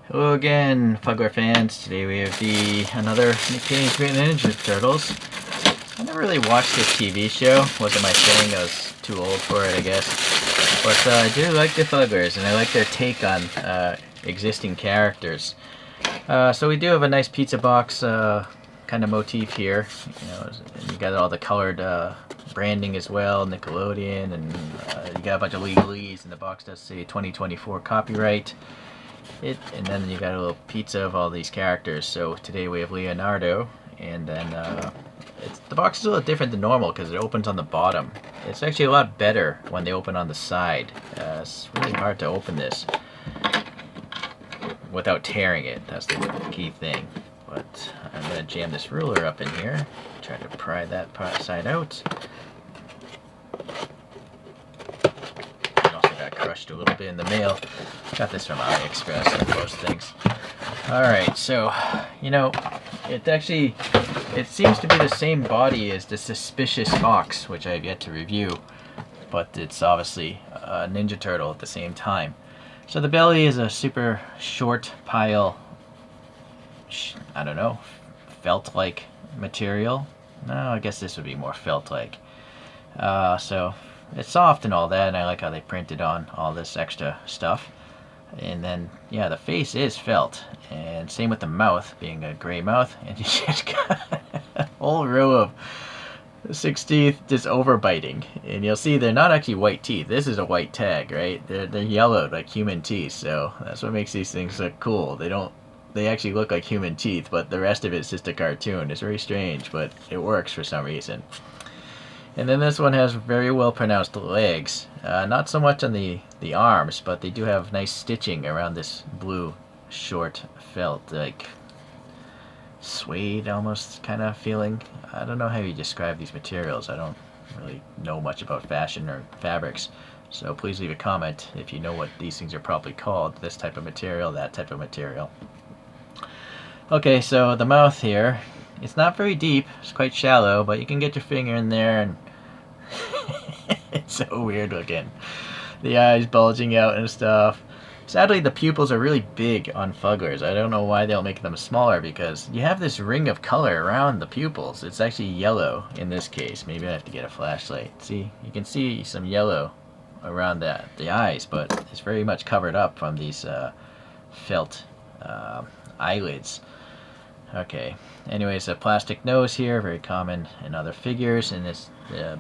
Hello again, Fuggler fans. Today we have another Teenage Mutant Ninja Turtles. I never really watched this TV show. Wasn't my thing. I was too old for it, I guess. But I do like the Fugglers, and I like their take on existing characters. So we do have a nice pizza box kind of motif here. And you got all the colored branding as well, Nickelodeon, and you got a bunch of legalese, and the box does say 2024 copyright. And then you got a little pizza of all these characters. So today we have Leonardo, and then the box is a little different than normal because it opens on the bottom. It's actually a lot better when they open on the side. It's really hard to open this without tearing it. That's the key thing. But I'm going to jam this ruler up in here, try to pry that side out. Got crushed a little bit in the mail. Got this from AliExpress and most things. Alright, so, it seems to be the same body as the Suspicious Fox, which I have yet to review, but it's obviously a Ninja Turtle at the same time. So the belly is a super short pile, I don't know, felt-like material. No, I guess this would be more felt-like. So it's soft and all that, and I like how they printed on all this extra stuff. And then, yeah, the face is felt, and same with the mouth, being a gray mouth, and you just got a whole row of 6 teeth just overbiting. And you'll see they're not actually white teeth. This is a white tag, right? They're yellowed like human teeth, so that's what makes these things look cool. They actually look like human teeth, but the rest of it's just a cartoon. It's very strange, but it works for some reason. And then this one has very well pronounced legs. Not so much on the arms, but they do have nice stitching around this blue short felt, like suede almost kind of feeling. I don't know how you describe these materials. I don't really know much about fashion or fabrics. So please leave a comment if you know what these things are probably called. This type of material, that type of material. Okay, so the mouth here, it's not very deep. It's quite shallow, but you can get your finger in there and it's so weird looking. The eyes bulging out and stuff. Sadly, the pupils are really big on Fugglers. I don't know why they'll make them smaller, because you have this ring of color around the pupils. It's actually yellow in this case. Maybe I have to get a flashlight. See, you can see some yellow around the eyes, but it's very much covered up from these felt eyelids. Okay, anyways, a plastic nose here, very common in other figures, and this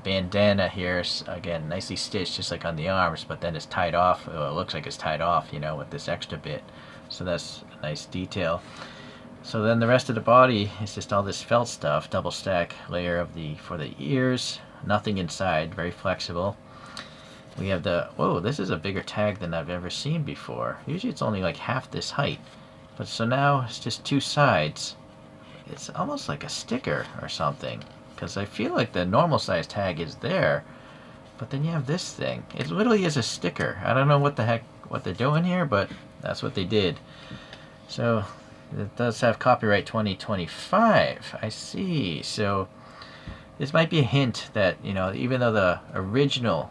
bandana here is, again, nicely stitched just like on the arms, but then it's tied off. Well, it looks like it's tied off, with this extra bit, so that's a nice detail. So then the rest of the body is just all this felt stuff, double stack layer for the ears, nothing inside, very flexible. We have whoa, this is a bigger tag than I've ever seen before. Usually it's only like half this height, but so now it's just 2 sides. It's almost like a sticker or something, because I feel like the normal size tag is there, but then you have this thing. It literally is a sticker. I don't know what they're doing here, but that's what they did. So it does have copyright 2025. I see. So this might be a hint that, even though the original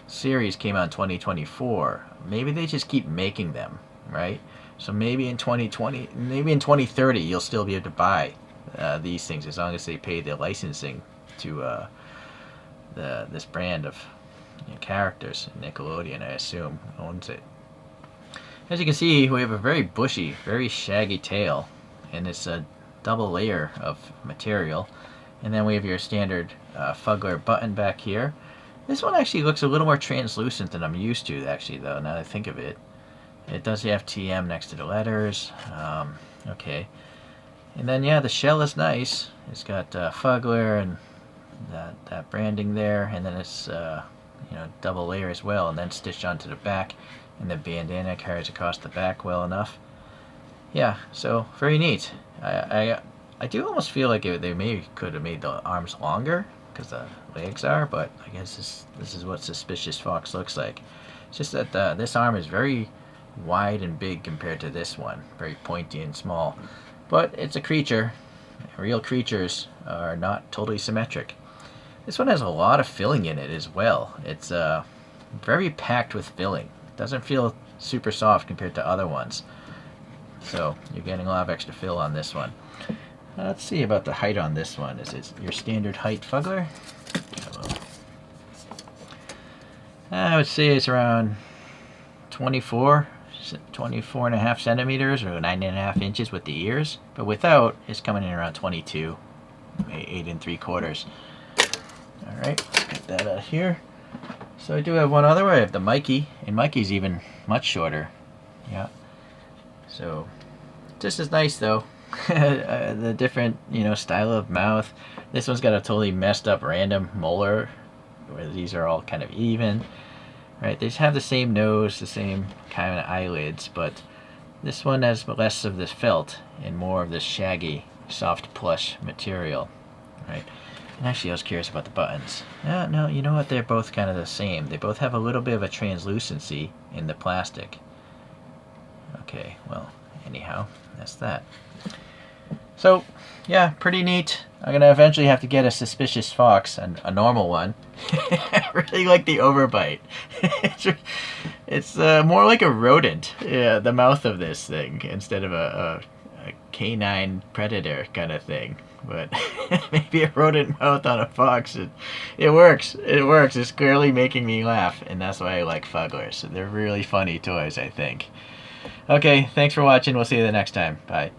series came out in 2024, maybe they just keep making them, right? So maybe in 2020, maybe in 2030, you'll still be able to buy these things as long as they pay the licensing to this brand of characters. Nickelodeon, I assume, owns it. As you can see, we have a very bushy, very shaggy tail, and it's a double layer of material. And then we have your standard Fuggler button back here. This one actually looks a little more translucent than I'm used to, actually, though, now that I think of it. It does have TM next to the letters. Okay. And then, yeah, the shell is nice. It's got Fuggler and that branding there. And then it's, double layer as well. And then stitched onto the back. And the bandana carries across the back well enough. Yeah, so very neat. I do almost feel like they maybe could have made the arms longer, because the legs are. But I guess this is what Suspicious Fox looks like. It's just that this arm is very wide and big compared to this one, very pointy and small, but it's a creature. Real creatures are not totally symmetric. This one has a lot of filling in it as well. It's very packed with filling. It doesn't feel super soft compared to other ones. So you're getting a lot of extra fill on this one. Let's see about the height on this one. Is it your standard height Fuggler? I would say it's around 24 and a half centimeters or 9.5 inches with the ears, but without it's coming in around 22, 8 3/4. All right, let's get that out here. So I do have one other way. I have the Mikey, and Mikey's even much shorter. Yeah. So this is nice though. The different, style of mouth. This one's got a totally messed up random molar, where these are all kind of even. Right, they just have the same nose, the same kind of eyelids, but this one has less of this felt and more of this shaggy, soft plush material. Right, and actually I was curious about the buttons. No, you know what? They're both kind of the same. They both have a little bit of a translucency in the plastic. Okay, well, anyhow, that's that. So, yeah, pretty neat. I'm going to eventually have to get a suspicious fox, a normal one. I really like the overbite. It's more like a rodent, the mouth of this thing, instead of a canine predator kind of thing. But maybe a rodent mouth on a fox, it works. It works. It's clearly making me laugh, and that's why I like Fugglers. They're really funny toys, I think. Okay, thanks for watching. We'll see you the next time. Bye.